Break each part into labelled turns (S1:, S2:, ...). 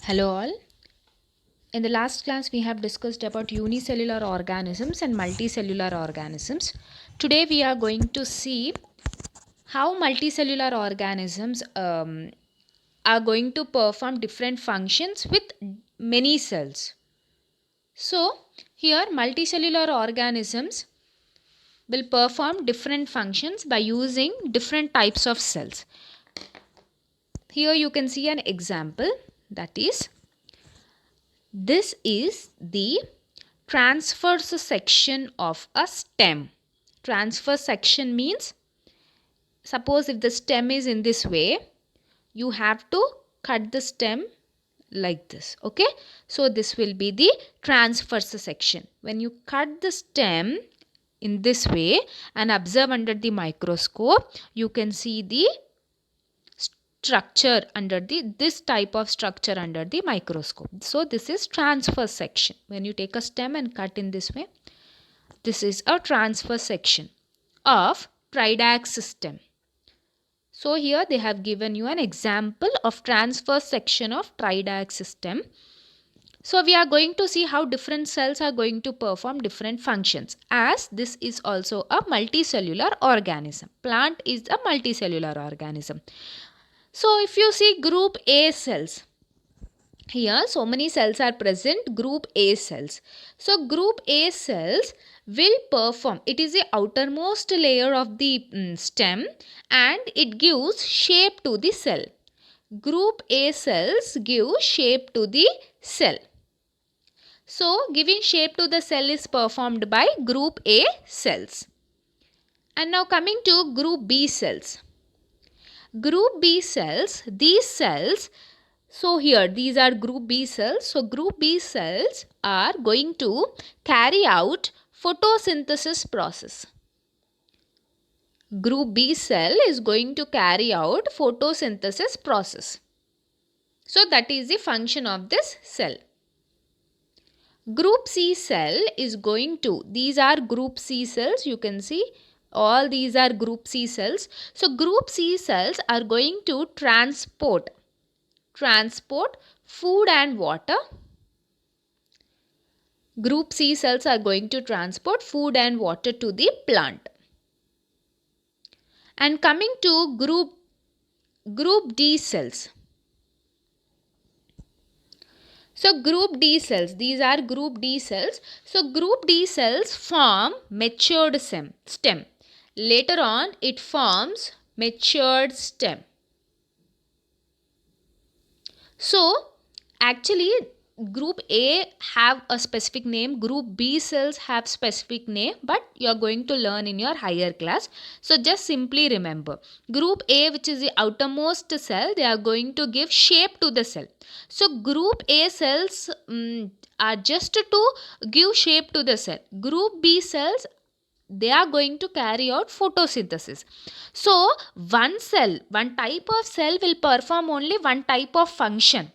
S1: Hello all. In the last class we have discussed about unicellular organisms and multicellular organisms. Today we are going to see how multicellular organisms are going to perform different functions with many cells. So here multicellular organisms will perform different functions by using different types of cells. Here you can see an example, that is, this is the transverse section of a stem. Transverse section means, suppose if the stem is in this way, you have to cut the stem like this. Okay, so this will be the transverse section. When you cut the stem in this way and observe under the microscope, you can see the structure under this type of structure under the microscope. So this is transverse section. When you take a stem and cut in this way, this is a transverse section of Tridac's system. So here they have given you an example of transverse section of Tridac's system. So we are going to see how different cells are going to perform different functions, as this is also a multicellular organism. Plant is a multicellular organism. So if you see group A cells, here so many cells are present, group A cells. So group A cells will perform, it is the outermost layer of the stem and it gives shape to the cell. Group A cells give shape to the cell. So giving shape to the cell is performed by group A cells. And now coming to group B cells. Group B cells, these cells, so here these are group B cells. So group B cells are going to carry out photosynthesis process. Group B cell is going to carry out photosynthesis process. So that is the function of this cell. Group C cell is going to, these are group C cells, you can see all these are group C cells. So group C cells are going to transport food and water. Group C cells are going to transport food and water to the plant. And coming to group D cells. So group D cells, these are group D cells. So group D cells form matured stem. Later on it forms matured stem. So actually group A have a specific name, group B cells have specific name, but you are going to learn in your higher class. So just simply remember, group A, which is the outermost cell, they are going to give shape to the cell. So group A cells are just to give shape to the cell. Group B cells, they are going to carry out photosynthesis. So one type of cell will perform only one type of function.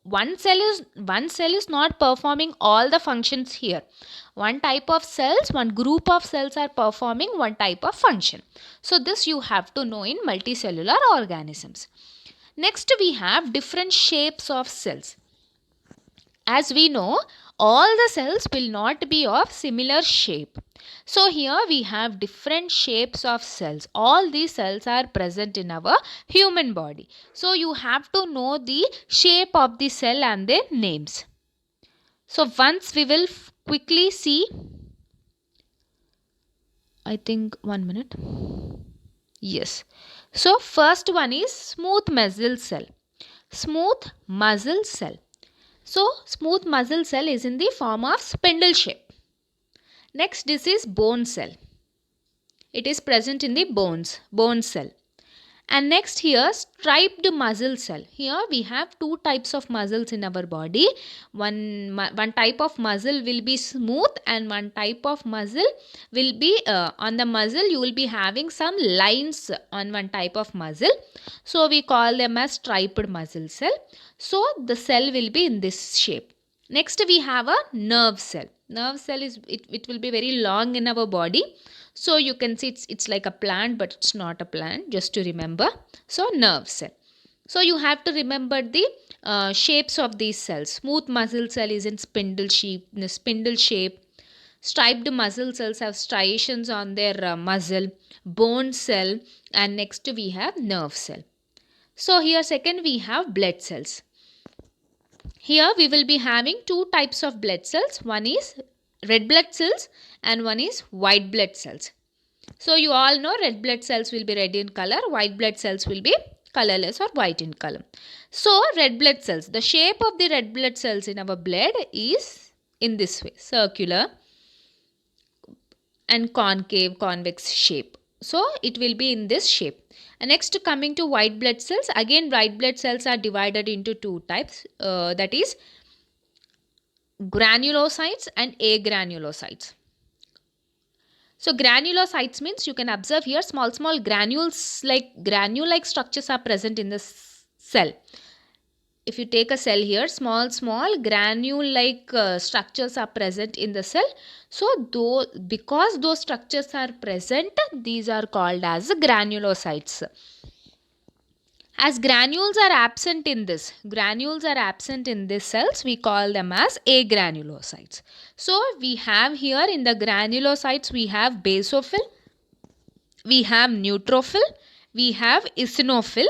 S1: One cell is not performing all the functions here. One type of cells, one group of cells are performing one type of function. So this you have to know in multicellular organisms. Next we have different shapes of cells. As we know, all the cells will not be of similar shape. So here we have different shapes of cells. All these cells are present in our human body. So you have to know the shape of the cell and their names. So once we will quickly see, I think 1 minute. Yes. So first one is smooth muscle cell. Smooth muscle cell. So smooth muscle cell is in the form of spindle shape. Next, this is bone cell. It is present in the bone cell. And next here, striped muscle cell. Here we have two types of muscles in our body. One type of muscle will be smooth and one type of muscle will be on the muscle you will be having some lines on one type of muscle. So we call them as striped muscle cell. So the cell will be in this shape. Next we have a nerve cell. Nerve cell is, it will be very long in our body. So you can see it's like a plant, but it's not a plant, just to remember. So nerve cell. So you have to remember the shapes of these cells. Smooth muscle cell is in spindle shape. Striped muscle cells have striations on their muscle. Bone cell, and next we have nerve cell. So here second we have blood cells. Here we will be having two types of blood cells. One is red blood cells and one is white blood cells. So you all know red blood cells will be red in color, white blood cells will be colorless or white in color. So red blood cells, the shape of the red blood cells in our blood is in this way, circular and concave, convex shape. So it will be in this shape. And next coming to white blood cells, again white blood cells are divided into two types, that is granulocytes and agranulocytes. So granulocytes means you can observe here small granules like granule-like structures are present in the cell. If you take a cell here, small granule-like structures are present in the cell. So because those structures are present, these are called as granulocytes. As granules are absent in this cells, we call them as agranulocytes. So we have here in the granulocytes, we have basophil, we have neutrophil, we have eosinophil,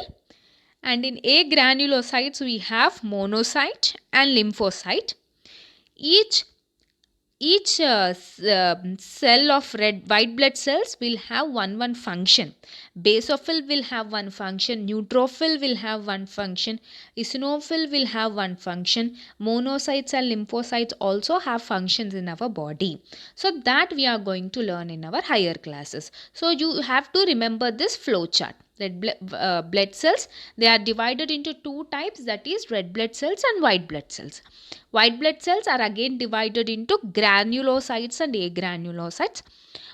S1: and in agranulocytes we have monocyte and lymphocyte. Each cell of white blood cells will have one function. Basophil will have one function, neutrophil will have one function, eosinophil will have one function, monocytes and lymphocytes also have functions in our body. So that we are going to learn in our higher classes. So you have to remember this flow chart. Red blood cells, they are divided into two types, that is red blood cells and white blood cells. White blood cells are again divided into granulocytes and agranulocytes.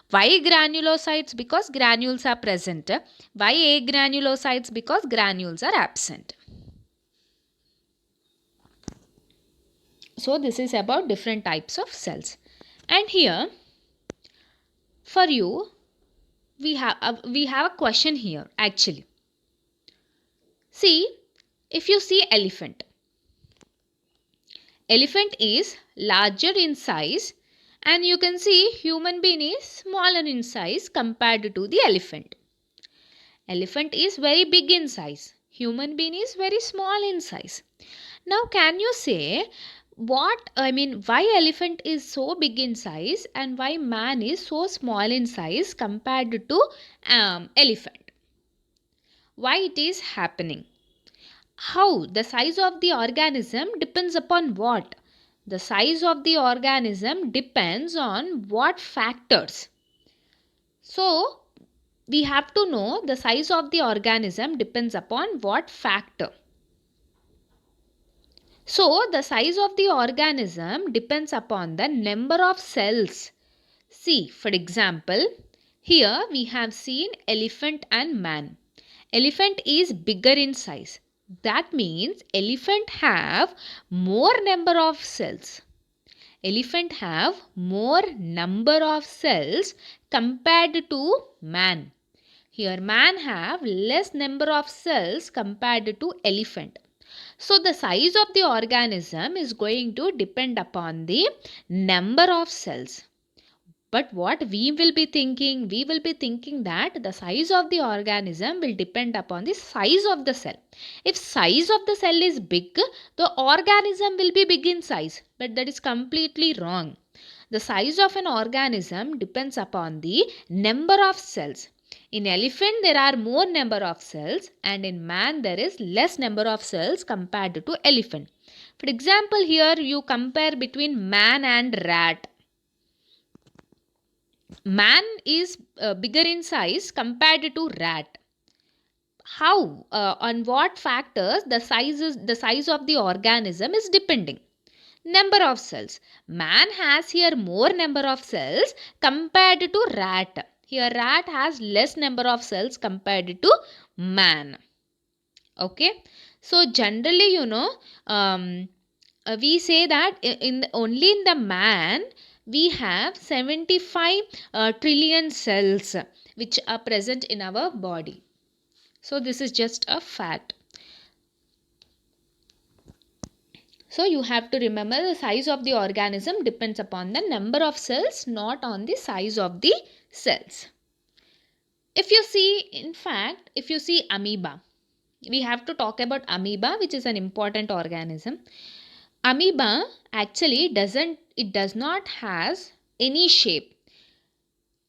S1: Why granulocytes? Because granules are present. Why agranulocytes? Because granules are absent. So this is about different types of cells. And here for you, we have a question here actually. See, if you see elephant is larger in size, and you can see human being is smaller in size compared to the elephant. Elephant is very big in size. Human being is very small in size. Now can you say why elephant is so big in size and why man is so small in size compared to elephant? Why it is happening? How? The size of the organism depends upon what? The size of the organism depends on what factors? So we have to know the size of the organism depends upon what factor. So the size of the organism depends upon the number of cells. See, for example, here we have seen elephant and man. Elephant is bigger in size. That means elephant have more number of cells. Elephant have more number of cells compared to man. Here man have less number of cells compared to elephant. So the size of the organism is going to depend upon the number of cells. But what we will be thinking? We will be thinking that the size of the organism will depend upon the size of the cell. If size of the cell is big, the organism will be big in size. But that is completely wrong. The size of an organism depends upon the number of cells. In elephant there are more number of cells, and in man there is less number of cells compared to elephant. For example, here you compare between man and rat. Man is bigger in size compared to rat. How? On what factors the size of the organism is depending? Number of cells. Man has here more number of cells compared to rat. Here rat has less number of cells compared to man. Okay. So generally, we say that only in the man we have 75 trillion cells which are present in our body. So this is just a fact. So you have to remember the size of the organism depends upon the number of cells, not on the size of the cells. If you see, in fact, if you see amoeba, we have to talk about amoeba, which is an important organism. Amoeba actually does not has any shape.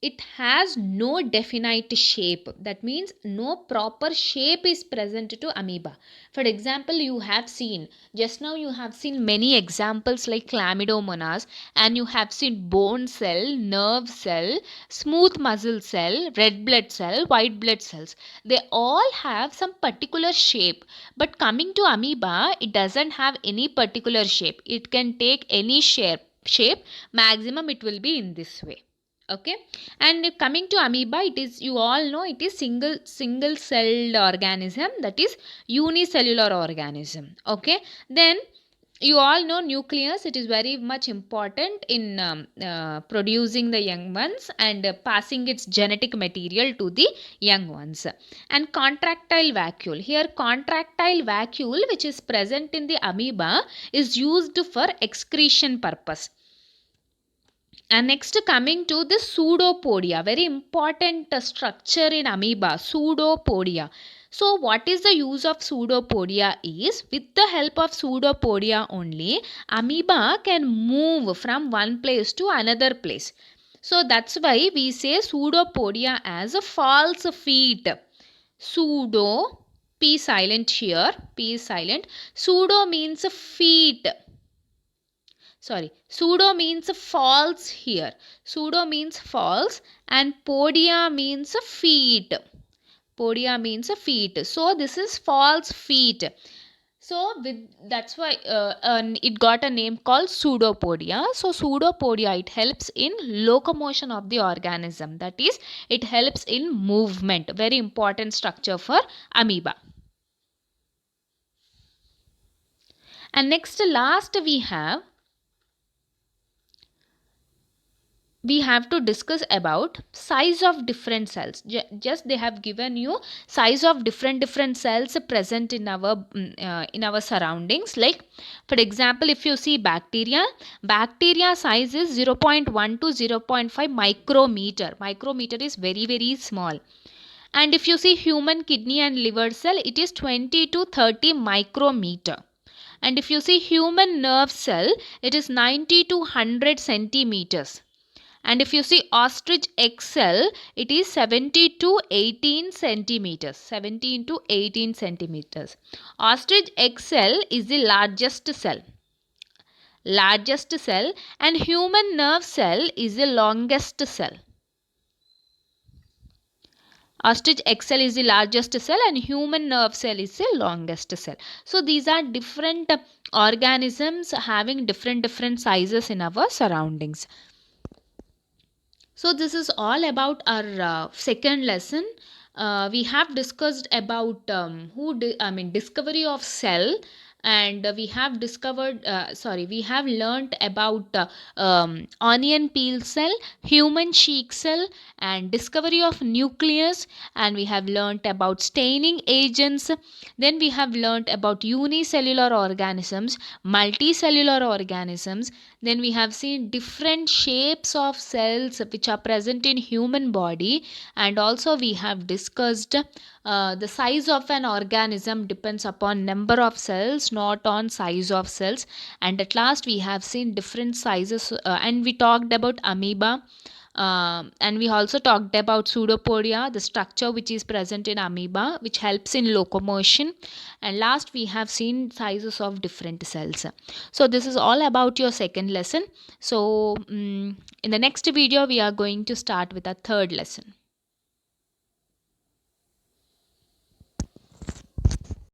S1: It has no definite shape. That means no proper shape is present to amoeba. For example, you have seen, just now you have seen many examples like chlamydomonas, and you have seen bone cell, nerve cell, smooth muscle cell, red blood cell, white blood cells. They all have some particular shape. But coming to amoeba, it doesn't have any particular shape. It can take any shape. Maximum it will be in this way. Okay, and coming to amoeba, it is, you all know, it is single celled organism, that is unicellular organism. Okay, then you all know nucleus, it is very much important in producing the young ones and passing its genetic material to the young ones. And contractile vacuole, here contractile vacuole which is present in the amoeba is used for excretion purpose. And next, coming to the pseudopodia, very important structure in amoeba, pseudopodia. So what is the use of pseudopodia is, with the help of pseudopodia only, amoeba can move from one place to another place. So that's why we say pseudopodia as a false feet. Pseudo, P silent here, P is silent. Pseudo means feet. Pseudo means false here. Pseudo means false, and podia means feet. Podia means feet. So this is false feet. So that's why it got a name called pseudopodia. So pseudopodia, it helps in locomotion of the organism. That is, it helps in movement. Very important structure for amoeba. And next, last we have to discuss about size of different cells. Just they have given you size of different cells present in our surroundings. Like for example, if you see bacteria size is 0.1 to 0.5 micrometer. Micrometer is very small. And if you see human kidney and liver cell, it is 20 to 30 micrometer. And if you see human nerve cell, it is 90 to 100 centimeters. And if you see ostrich egg cell, it is 70 to 18 centimeters. 17 to 18 centimeters. Ostrich egg cell is the largest cell. And human nerve cell is the longest cell. Ostrich egg cell is the largest cell and human nerve cell is the longest cell. So these are different organisms having different sizes in our surroundings. So this is all about our second lesson. We have discussed about discovery of cell, and we have learnt about onion peel cell, human cheek cell, and discovery of nucleus, and we have learnt about staining agents. Then we have learnt about unicellular organisms, multicellular organisms. Then we have seen different shapes of cells which are present in human body, and also we have discussed the size of an organism depends upon number of cells, not on size of cells. And at last we have seen different sizes, and we talked about amoeba. And we also talked about pseudopodia, the structure which is present in amoeba, which helps in locomotion. And last we have seen sizes of different cells. So this is all about your second lesson. So in the next video we are going to start with a third lesson.